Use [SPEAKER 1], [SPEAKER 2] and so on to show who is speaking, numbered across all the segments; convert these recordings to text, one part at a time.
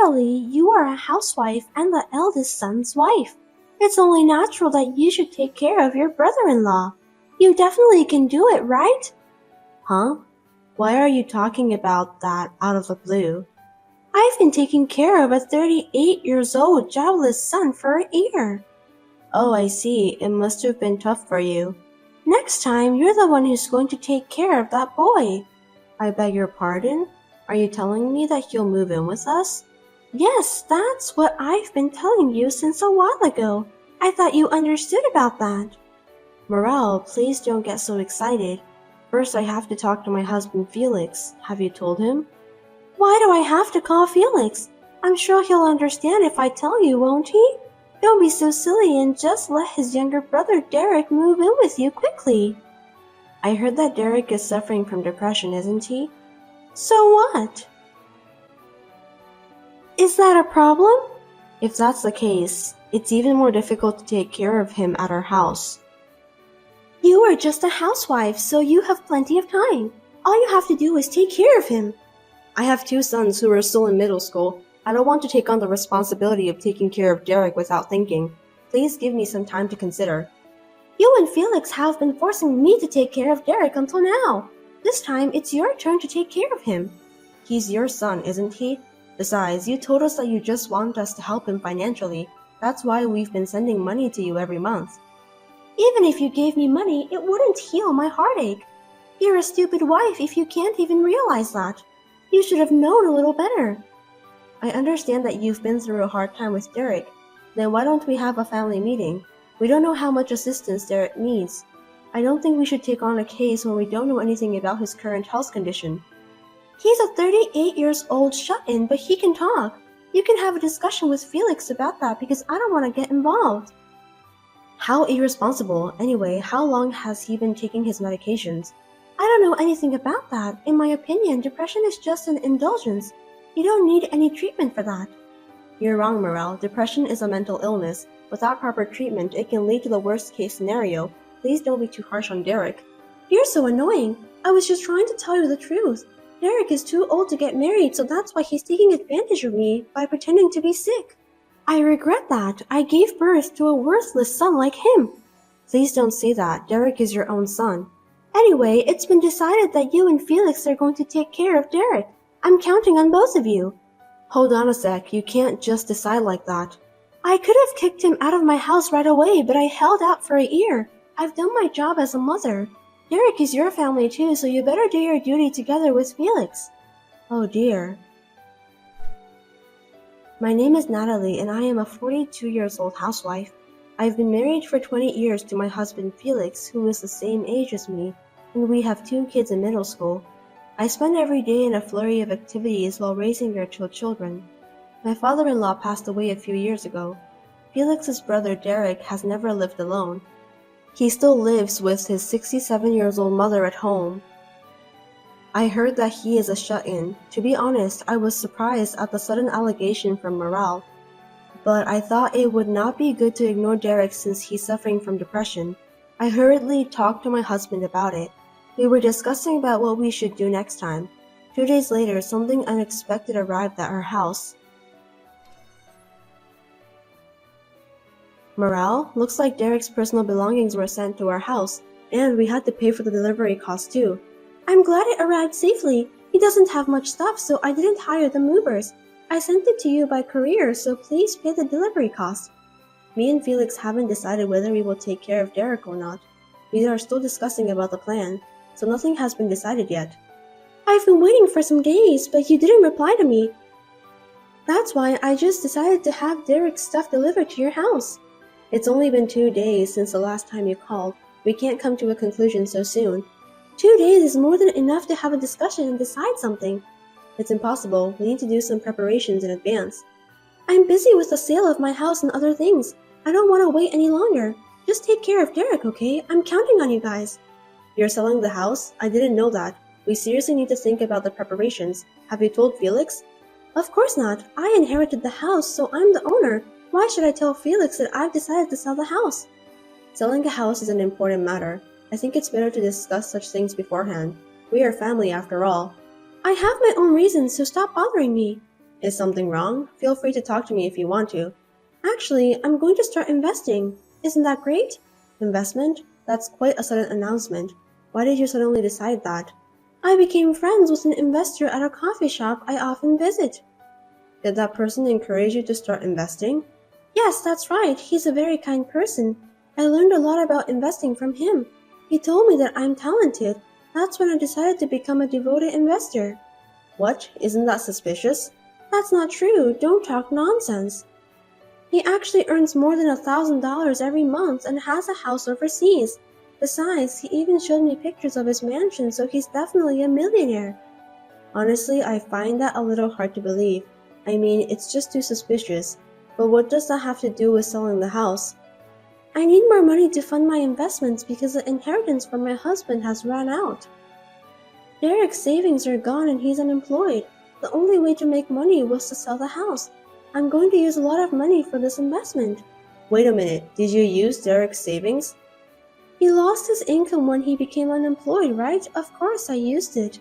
[SPEAKER 1] Natalie, you are a housewife and the eldest son's wife. It's only natural that you should take care of your brother-in-law. You definitely can do it, right?
[SPEAKER 2] Huh? Why are you talking about that out of the blue?
[SPEAKER 1] I've been taking care of a 38 years old jobless son for a year.
[SPEAKER 2] Oh, I see. It must have been tough for you.
[SPEAKER 1] Next time, you're the one who's going to take care of that boy.
[SPEAKER 2] I beg your pardon? Are you telling me that he'll move in with us?
[SPEAKER 1] Yes, that's what I've been telling you since a while ago. I thought you understood about that.
[SPEAKER 2] Morale, please don't get so excited. First, I have to talk to my husband Felix. Have you told him?
[SPEAKER 1] Why do I have to call Felix? I'm sure he'll understand if I tell you, won't he? Don't be so silly and just let his younger brother Derek move in with you quickly.
[SPEAKER 2] I heard that Derek is suffering from depression, isn't he?
[SPEAKER 1] So what? Is that a problem?
[SPEAKER 2] If that's the case, it's even more difficult to take care of him at our house.
[SPEAKER 1] You are just a housewife, so you have plenty of time. All you have to do is take care of him.
[SPEAKER 2] I have 2 sons who are still in middle school. I don't want to take on the responsibility of taking care of Derek without thinking. Please give me some time to consider.
[SPEAKER 1] You and Felix have been forcing me to take care of Derek until now. This time, it's your turn to take care of him.
[SPEAKER 2] He's your son, isn't he? Besides, you told us that you just want us to help him financially. That's why we've been sending money to you every month.
[SPEAKER 1] Even if you gave me money, it wouldn't heal my heartache. You're a stupid wife if you can't even realize that. You should have known a little better.
[SPEAKER 2] I understand that you've been through a hard time with Derek. Then why don't we have a family meeting? We don't know how much assistance Derek needs. I don't think we should take on a case when we don't know anything about his current health condition.
[SPEAKER 1] He's a 38 years old shut-in, but he can talk. You can have a discussion with Felix about that because I don't want to get involved.
[SPEAKER 2] How irresponsible. Anyway, how long has he been taking his medications?
[SPEAKER 1] I don't know anything about that. In my opinion, depression is just an indulgence. You don't need any treatment for that.
[SPEAKER 2] You're wrong, Morel. Depression is a mental illness. Without proper treatment, it can lead to the worst case scenario. Please don't be too harsh on Derek.
[SPEAKER 1] You're so annoying. I was just trying to tell you the truth. Derek is too old to get married, so that's why he's taking advantage of me by pretending to be sick. I regret that. I gave birth to a worthless son like him.
[SPEAKER 2] Please don't say that. Derek is your own son.
[SPEAKER 1] Anyway, it's been decided that you and Felix are going to take care of Derek. I'm counting on both of you.
[SPEAKER 2] Hold on a sec. You can't just decide like that.
[SPEAKER 1] I could have kicked him out of my house right away, but I held out for a year. I've done my job as a mother. Derek is your family too, so you better do your duty together with Felix.
[SPEAKER 2] Oh dear. My name is Natalie and I am a 42 years old housewife. I've been married for 20 years to my husband Felix, who is the same age as me, and we have 2 kids in middle school. I spend every day in a flurry of activities while raising their 2 children. My father-in-law passed away a few years ago. Felix's brother Derek has never lived alone. He still lives with his 67 years old mother at home. I heard that he is a shut-in. To be honest, I was surprised at the sudden allegation from Morale. But I thought it would not be good to ignore Derek since he's suffering from depression. I hurriedly talked to my husband about it. We were discussing about what we should do next time. 2 days later, something unexpected arrived at our house. Morale, looks like Derek's personal belongings were sent to our house, and we had to pay for the delivery cost too.
[SPEAKER 1] I'm glad it arrived safely. He doesn't have much stuff, so I didn't hire the movers. I sent it to you by courier, so please pay the delivery cost.
[SPEAKER 2] Me and Felix haven't decided whether we will take care of Derek or not. We are still discussing about the plan, so nothing has been decided yet.
[SPEAKER 1] I've been waiting for some days, but you didn't reply to me. That's why I just decided to have Derek's stuff delivered to your house.
[SPEAKER 2] It's only been 2 days since the last time you called. We can't come to a conclusion so soon.
[SPEAKER 1] 2 days is more than enough to have a discussion and decide something.
[SPEAKER 2] It's impossible. We need to do some preparations in advance.
[SPEAKER 1] I'm busy with the sale of my house and other things. I don't want to wait any longer. Just take care of Derek, okay? I'm counting on you guys.
[SPEAKER 2] You're selling the house? I didn't know that. We seriously need to think about the preparations. Have you told Felix?
[SPEAKER 1] Of course not. I inherited the house, so I'm the owner. Why should I tell Felix that I've decided to sell the house?
[SPEAKER 2] Selling a house is an important matter. I think it's better to discuss such things beforehand. We are family after all.
[SPEAKER 1] I have my own reasons, so stop bothering me.
[SPEAKER 2] Is something wrong? Feel free to talk to me if you want to.
[SPEAKER 1] Actually, I'm going to start investing. Isn't that great?
[SPEAKER 2] Investment? That's quite a sudden announcement. Why did you suddenly decide that?
[SPEAKER 1] I became friends with an investor at a coffee shop I often visit.
[SPEAKER 2] Did that person encourage you to start investing?
[SPEAKER 1] Yes, that's right. He's a very kind person. I learned a lot about investing from him. He told me that I'm talented. That's when I decided to become a devoted investor.
[SPEAKER 2] What? Isn't that suspicious?
[SPEAKER 1] That's not true. Don't talk nonsense. He actually earns more than $1,000 every month and has a house overseas. Besides, he even showed me pictures of his mansion, so he's definitely a millionaire.
[SPEAKER 2] Honestly, I find that a little hard to believe. I mean, it's just too suspicious. But what does that have to do with selling the house?
[SPEAKER 1] I need more money to fund my investments because the inheritance from my husband has run out. Derek's savings are gone and he's unemployed. The only way to make money was to sell the house. I'm going to use a lot of money for this investment.
[SPEAKER 2] Wait a minute, did you use Derek's savings?
[SPEAKER 1] He lost his income when he became unemployed, right? Of course I used it.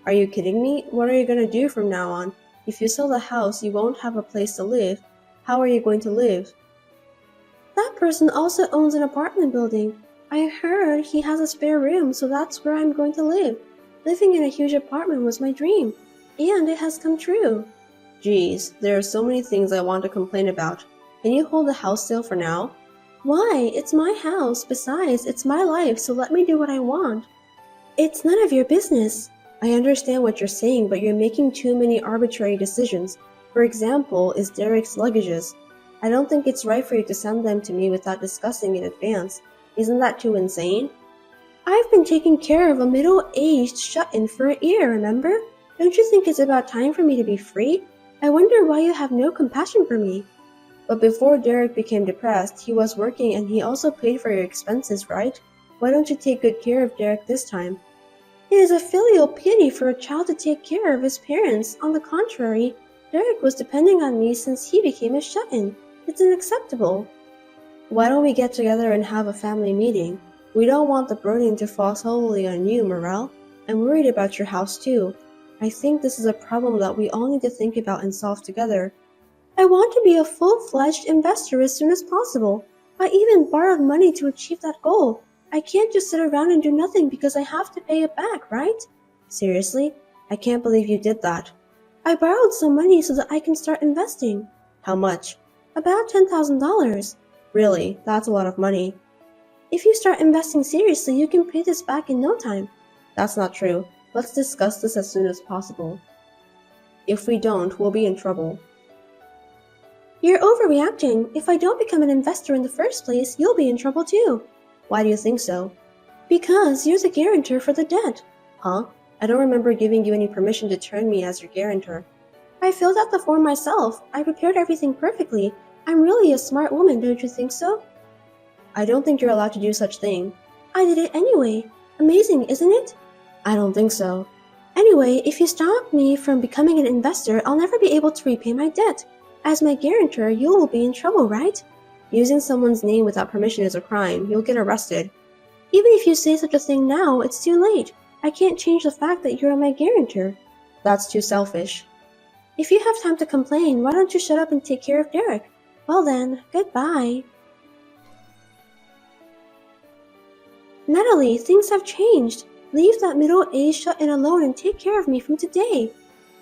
[SPEAKER 2] Are you kidding me? What are you going to do from now on? If you sell the house, you won't have a place to live. How are you going to live?
[SPEAKER 1] That person also owns an apartment building. I heard he has a spare room, so that's where I'm going to live. Living in a huge apartment was my dream, and it has come true.
[SPEAKER 2] Geez, there are so many things I want to complain about. Can you hold the house sale for now?
[SPEAKER 1] Why? It's my house. Besides, it's my life, so let me do what I want. It's none of your business.
[SPEAKER 2] I understand what you're saying, but you're making too many arbitrary decisions. For example, is Derek's luggages. I don't think it's right for you to send them to me without discussing in advance. Isn't that too insane?
[SPEAKER 1] I've been taking care of a middle-aged shut-in for a year, remember? Don't you think it's about time for me to be free? I wonder why you have no compassion for me.
[SPEAKER 2] But before Derek became depressed, he was working and he also paid for your expenses, right? Why don't you take good care of Derek this time?
[SPEAKER 1] It is a filial piety for a child to take care of his parents. On the contrary, Derek was depending on me since he became a shut-in. It's unacceptable.
[SPEAKER 2] Why don't we get together and have a family meeting? We don't want the burden to fall solely on you, Morel. I'm worried about your house too. I think this is a problem that we all need to think about and solve together.
[SPEAKER 1] I want to be a full-fledged investor as soon as possible. I even borrowed money to achieve that goal. I can't just sit around and do nothing because I have to pay it back, right?
[SPEAKER 2] Seriously? I can't believe you did that.
[SPEAKER 1] I borrowed some money so that I can start investing.
[SPEAKER 2] How much?
[SPEAKER 1] About $10,000.
[SPEAKER 2] Really? That's a lot of money.
[SPEAKER 1] If you start investing seriously, you can pay this back in no time.
[SPEAKER 2] That's not true. Let's discuss this as soon as possible. If we don't, we'll be in trouble.
[SPEAKER 1] You're overreacting. If I don't become an investor in the first place, you'll be in trouble too.
[SPEAKER 2] Why do you think so?
[SPEAKER 1] Because you're the guarantor for the debt.
[SPEAKER 2] Huh? I don't remember giving you any permission to turn me as your guarantor.
[SPEAKER 1] I filled out the form myself. I prepared everything perfectly. I'm really a smart woman, don't you think so?
[SPEAKER 2] I don't think you're allowed to do such thing.
[SPEAKER 1] I did it anyway. Amazing, isn't it?
[SPEAKER 2] I don't think so.
[SPEAKER 1] Anyway, if you stop me from becoming an investor, I'll never be able to repay my debt. As my guarantor, you will be in trouble, right?
[SPEAKER 2] Using someone's name without permission is a crime. You'll get arrested.
[SPEAKER 1] Even if you say such a thing now, it's too late. I can't change the fact that you're my guarantor.
[SPEAKER 2] That's too selfish.
[SPEAKER 1] If you have time to complain, why don't you shut up and take care of Derek? Well then, goodbye. Natalie, things have changed. Leave that middle-aged shut-in alone and take care of me from today.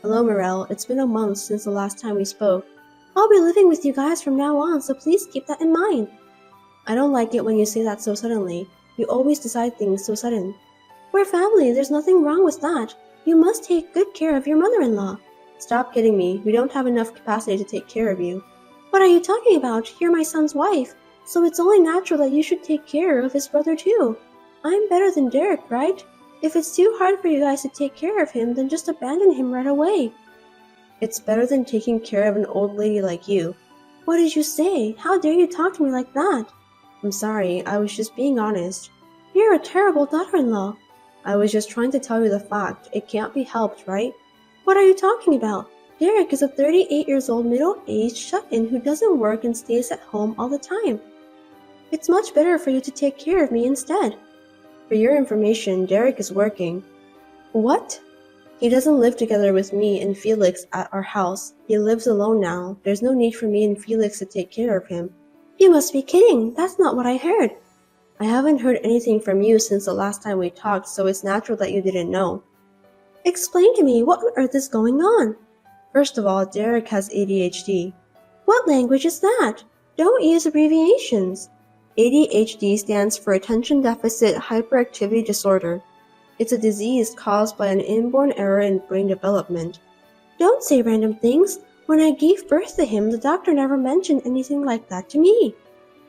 [SPEAKER 2] Hello, Morel. It's been a month since the last time we spoke.
[SPEAKER 1] I'll be living with you guys from now on, so please keep that in mind.
[SPEAKER 2] I don't like it when you say that so suddenly. You always decide things so sudden.
[SPEAKER 1] We're family, there's nothing wrong with that. You must take good care of your mother-in-law.
[SPEAKER 2] Stop kidding me. We don't have enough capacity to take care of you.
[SPEAKER 1] What are you talking about? You're my son's wife, so it's only natural that you should take care of his brother too. I'm better than Derek, right? If it's too hard for you guys to take care of him, then just abandon him right away.
[SPEAKER 2] It's better than taking care of an old lady like you.
[SPEAKER 1] What did you say? How dare you talk to me like that?
[SPEAKER 2] I'm sorry, I was just being honest.
[SPEAKER 1] You're a terrible daughter-in-law.
[SPEAKER 2] I was just trying to tell you the fact. It can't be helped, right?
[SPEAKER 1] What are you talking about? Derek is a 38-year-old middle-aged shut-in who doesn't work and stays at home all the time. It's much better for you to take care of me instead.
[SPEAKER 2] For your information, Derek is working.
[SPEAKER 1] What?
[SPEAKER 2] He doesn't live together with me and Felix at our house. He lives alone now. There's no need for me and Felix to take care of him.
[SPEAKER 1] You must be kidding. That's not what I heard.
[SPEAKER 2] I haven't heard anything from you since the last time we talked, so it's natural that you didn't know.
[SPEAKER 1] Explain to me, what on earth is going on?
[SPEAKER 2] First of all, Derek has ADHD.
[SPEAKER 1] What language is that? Don't use abbreviations.
[SPEAKER 2] ADHD stands for Attention Deficit Hyperactivity Disorder. It's a disease caused by an inborn error in brain development.
[SPEAKER 1] Don't say random things. When I gave birth to him, the doctor never mentioned anything like that to me.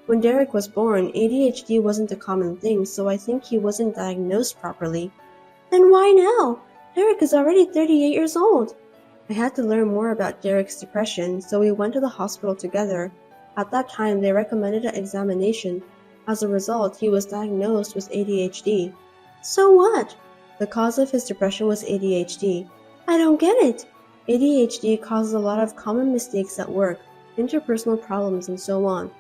[SPEAKER 2] When Derek was born, ADHD wasn't a common thing, so I think he wasn't diagnosed properly.
[SPEAKER 1] Then why now? Derek is already 38 years old.
[SPEAKER 2] I had to learn more about Derek's depression, so we went to the hospital together. At that time, they recommended an examination. As a result, he was diagnosed with ADHD.
[SPEAKER 1] So what?
[SPEAKER 2] The cause of his depression was ADHD.
[SPEAKER 1] I don't get it.
[SPEAKER 2] ADHD causes a lot of common mistakes at work, interpersonal problems, and so on.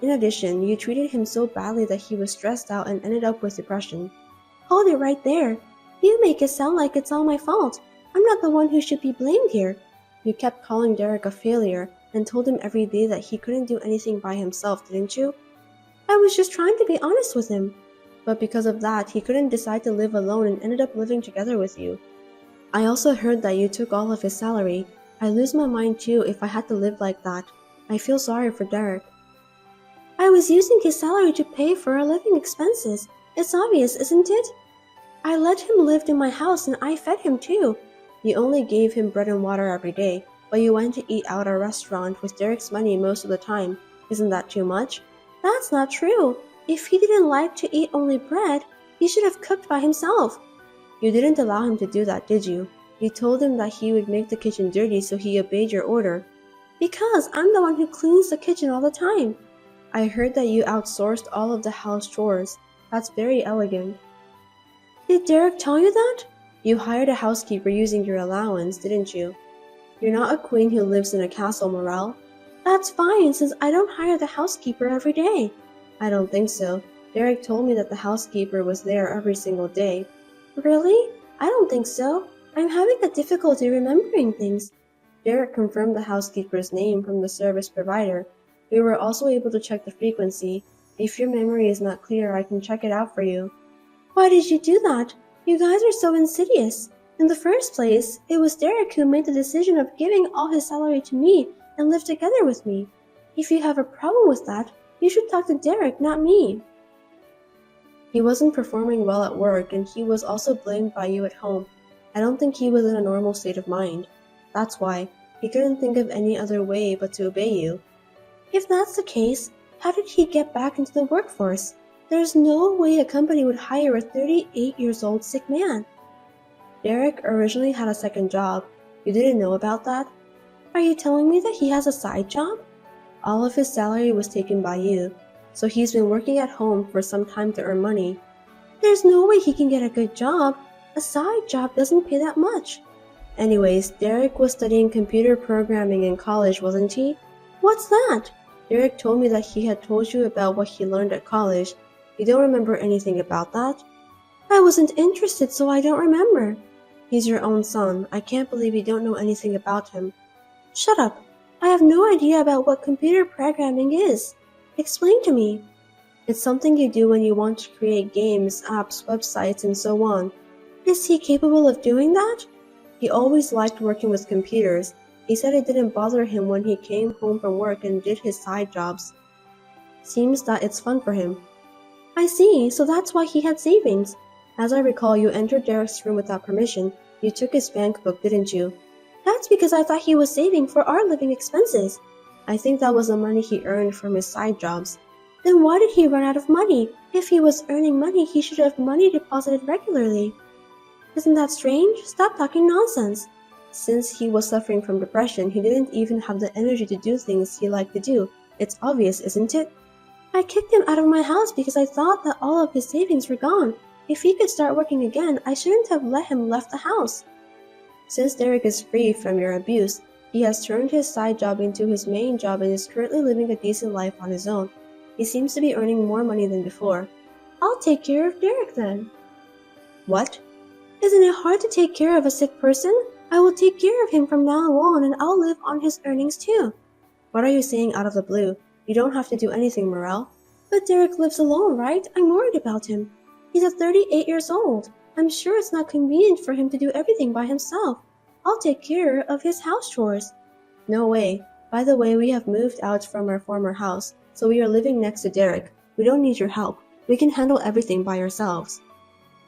[SPEAKER 2] In addition, you treated him so badly that he was stressed out and ended up with depression.
[SPEAKER 1] Hold it right there. You make it sound like it's all my fault. I'm not the one who should be blamed here.
[SPEAKER 2] You kept calling Derek a failure and told him every day that he couldn't do anything by himself, didn't you?
[SPEAKER 1] I was just trying to be honest with him.
[SPEAKER 2] But because of that, he couldn't decide to live alone and ended up living together with you. I also heard that you took all of his salary. I lose my mind too if I had to live like that. I feel sorry for Derek.
[SPEAKER 1] I was using his salary to pay for our living expenses. It's obvious, isn't it? I let him live in my house and I fed him too.
[SPEAKER 2] You only gave him bread and water every day, but you went to eat out at a restaurant with Derek's money most of the time. Isn't that too much?
[SPEAKER 1] That's not true. If he didn't like to eat only bread, he should have cooked by himself.
[SPEAKER 2] You didn't allow him to do that, did you? You told him that he would make the kitchen dirty, so he obeyed your order.
[SPEAKER 1] Because I'm the one who cleans the kitchen all the time.
[SPEAKER 2] I heard that you outsourced all of the house chores. That's very elegant.
[SPEAKER 1] Did Derek tell you that?
[SPEAKER 2] You hired a housekeeper using your allowance, didn't you? You're not a queen who lives in a castle, Morel.
[SPEAKER 1] That's fine, since I don't hire the housekeeper every day.
[SPEAKER 2] I don't think so. Derek told me that the housekeeper was there every single day.
[SPEAKER 1] Really? I don't think so. I'm having a difficulty remembering things.
[SPEAKER 2] Derek confirmed the housekeeper's name from the service provider. We were also able to check the frequency. If your memory is not clear, I can check it out for you.
[SPEAKER 1] Why did you do that? You guys are so insidious. In the first place, it was Derek who made the decision of giving all his salary to me and live together with me. If you have a problem with that, you should talk to Derek, not me.
[SPEAKER 2] He wasn't performing well at work, and he was also blamed by you at home. I don't think he was in a normal state of mind. That's why. He couldn't think of any other way but to obey you.
[SPEAKER 1] If that's the case, how did he get back into the workforce? There's no way a company would hire a 38-year-old sick man.
[SPEAKER 2] Derek originally had a second job. You didn't know about that?
[SPEAKER 1] Are you telling me that he has a side job?
[SPEAKER 2] All of his salary was taken by you, so he's been working at home for some time to earn money.
[SPEAKER 1] There's no way he can get a good job. A side job doesn't pay that much.
[SPEAKER 2] Anyways, Derek was studying computer programming in college, wasn't he?
[SPEAKER 1] What's that?
[SPEAKER 2] Derek told me that he had told you about what he learned at college. You don't remember anything about that?
[SPEAKER 1] I wasn't interested, so I don't remember.
[SPEAKER 2] He's your own son. I can't believe you don't know anything about him.
[SPEAKER 1] Shut up. I have no idea about what computer programming is. Explain to me.
[SPEAKER 2] It's something you do when you want to create games, apps, websites, and so on.
[SPEAKER 1] Is he capable of doing that?
[SPEAKER 2] He always liked working with computers. He said it didn't bother him when he came home from work and did his side jobs. Seems that it's fun for him.
[SPEAKER 1] I see, so that's why he had savings.
[SPEAKER 2] As I recall, you entered Derek's room without permission. You took his bank book, didn't you?
[SPEAKER 1] That's because I thought he was saving for our living expenses.
[SPEAKER 2] I think that was the money he earned from his side jobs.
[SPEAKER 1] Then why did he run out of money? If he was earning money, he should have money deposited regularly. Isn't that strange? Stop talking nonsense.
[SPEAKER 2] Since he was suffering from depression, he didn't even have the energy to do things he liked to do. It's obvious, isn't it?
[SPEAKER 1] I kicked him out of my house because I thought that all of his savings were gone. If he could start working again, I shouldn't have let him left the house.
[SPEAKER 2] Since Derek is free from your abuse, he has turned his side job into his main job and is currently living a decent life on his own. He seems to be earning more money than before.
[SPEAKER 1] I'll take care of Derek then.
[SPEAKER 2] What?
[SPEAKER 1] Isn't it hard to take care of a sick person? I will take care of him from now on and I'll live on his earnings too.
[SPEAKER 2] What are you saying out of the blue? You don't have to do anything, Morel.
[SPEAKER 1] But Derek lives alone, right? I'm worried about him. He's at 38 years old. I'm sure it's not convenient for him to do everything by himself. I'll take care of his house chores.
[SPEAKER 2] No way. By the way, we have moved out from our former house, so we are living next to Derek. We don't need your help. We can handle everything by ourselves.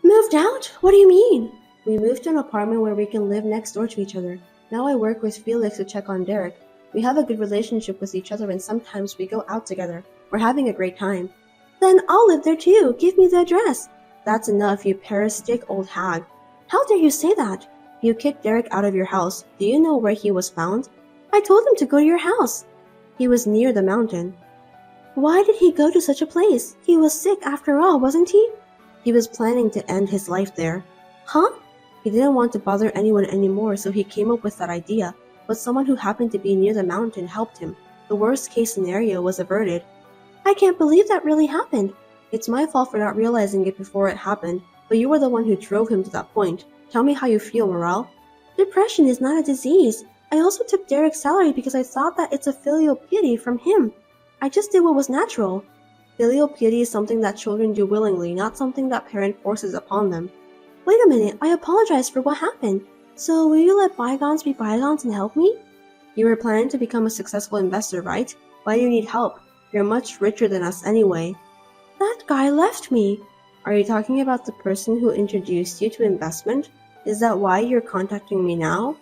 [SPEAKER 1] Moved out? What do you mean?
[SPEAKER 2] We moved to an apartment where we can live next door to each other. Now I work with Felix to check on Derek. We have a good relationship with each other and sometimes we go out together. We're having a great time.
[SPEAKER 1] Then I'll live there too. Give me the address.
[SPEAKER 2] That's enough, you parasitic old hag.
[SPEAKER 1] How dare you say that?
[SPEAKER 2] You kicked Derek out of your house. Do you know where he was found?
[SPEAKER 1] I told him to go to your house.
[SPEAKER 2] He was near the mountain.
[SPEAKER 1] Why did he go to such a place? He was sick after all, wasn't he?
[SPEAKER 2] He was planning to end his life there.
[SPEAKER 1] Huh?
[SPEAKER 2] He didn't want to bother anyone anymore, so he came up with that idea. But someone who happened to be near the mountain helped him. The worst case scenario was averted.
[SPEAKER 1] I can't believe that really happened.
[SPEAKER 2] It's my fault for not realizing it before it happened, but you were the one who drove him to that point. Tell me how you feel, Morel.
[SPEAKER 1] Depression is not a disease. I also took Derek's salary because I thought that it's a filial piety from him. I just did what was natural.
[SPEAKER 2] Filial piety is something that children do willingly, not something that parent forces upon them.
[SPEAKER 1] Wait a minute, I apologize for what happened. So will you let bygones be bygones and help me?
[SPEAKER 2] You were planning to become a successful investor, right? Why do you need help? You're much richer than us anyway.
[SPEAKER 1] That guy left me.
[SPEAKER 2] Are you talking about the person who introduced you to investment? Is that why you're contacting me now?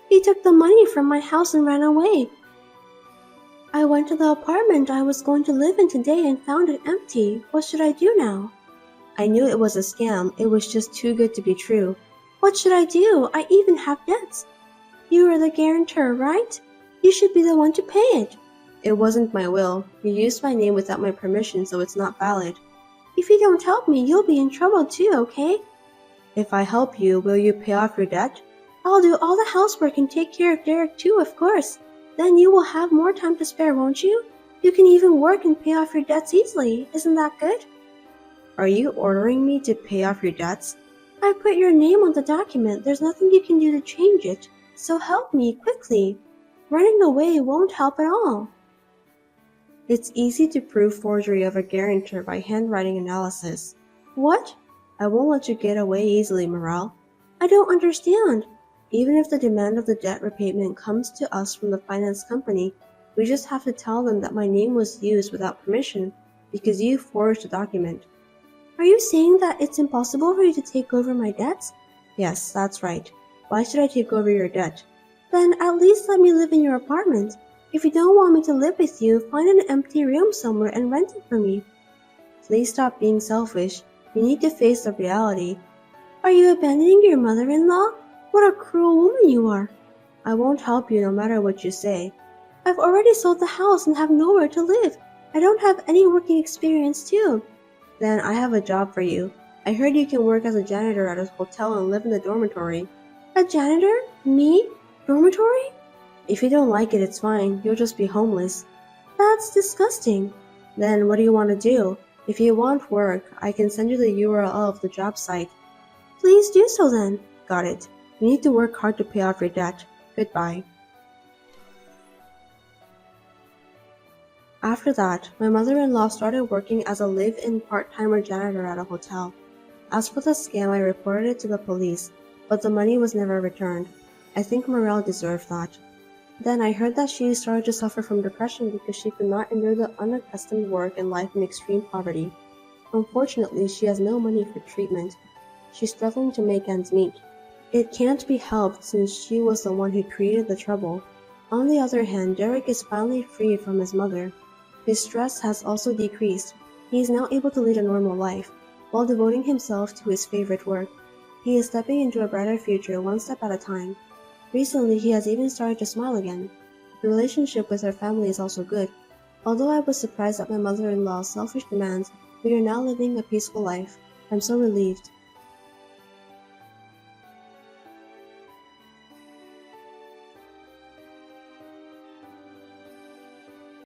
[SPEAKER 1] He took the money from my house and ran away. I went to the apartment I was going to live in today and found it empty. What should I do now?
[SPEAKER 2] I knew it was a scam. It was just too good to be true.
[SPEAKER 1] What should I do? I even have debts. You are the guarantor, right? You should be the one to pay it.
[SPEAKER 2] It wasn't my will. You used my name without my permission, so it's not valid.
[SPEAKER 1] If you don't help me, you'll be in trouble too, okay?
[SPEAKER 2] If I help you, will you pay off your debt?
[SPEAKER 1] I'll do all the housework and take care of Derek too, of course. Then you will have more time to spare, won't you? You can even work and pay off your debts easily. Isn't that good?
[SPEAKER 2] Are you ordering me to pay off your debts?
[SPEAKER 1] I put your name on the document. There's nothing you can do to change it. So help me, quickly. Running away won't help at all.
[SPEAKER 2] It's easy to prove forgery of a guarantor by handwriting analysis.
[SPEAKER 1] What?
[SPEAKER 2] I won't let you get away easily, Morel.
[SPEAKER 1] I don't understand.
[SPEAKER 2] Even if the demand of the debt repayment comes to us from the finance company, we just have to tell them that my name was used without permission because you forged the document.
[SPEAKER 1] Are you saying that it's impossible for you to take over my debts?
[SPEAKER 2] Yes, that's right. Why should I take over your debt?
[SPEAKER 1] Then at least let me live in your apartment. If you don't want me to live with you, find an empty room somewhere and rent it for me.
[SPEAKER 2] Please stop being selfish. You need to face the reality.
[SPEAKER 1] Are you abandoning your mother-in-law? What a cruel woman you are.
[SPEAKER 2] I won't help you no matter what you say.
[SPEAKER 1] I've already sold the house and have nowhere to live. I don't have any working experience too.
[SPEAKER 2] Then I have a job for you. I heard you can work as a janitor at a hotel and live in the dormitory.
[SPEAKER 1] A janitor? Me? Dormitory?
[SPEAKER 2] If you don't like it, it's fine. You'll just be homeless.
[SPEAKER 1] That's disgusting.
[SPEAKER 2] Then what do you want to do? If you want work, I can send you the URL of the job site.
[SPEAKER 1] Please do so then.
[SPEAKER 2] Got it. You need to work hard to pay off your debt. Goodbye. After that, my mother-in-law started working as a live-in part-timer janitor at a hotel. As for the scam, I reported it to the police, but the money was never returned. I think Morel deserved that. Then I heard that she started to suffer from depression because she could not endure the unaccustomed work and life in extreme poverty. Unfortunately, she has no money for treatment. She's struggling to make ends meet. It can't be helped since she was the one who created the trouble. On the other hand, Derek is finally freed from his mother. His stress has also decreased. He is now able to lead a normal life, while devoting himself to his favorite work. He is stepping into a brighter future one step at a time. Recently, he has even started to smile again. The relationship with our family is also good. Although I was surprised at my mother-in-law's selfish demands, we are now living a peaceful life. I'm so relieved.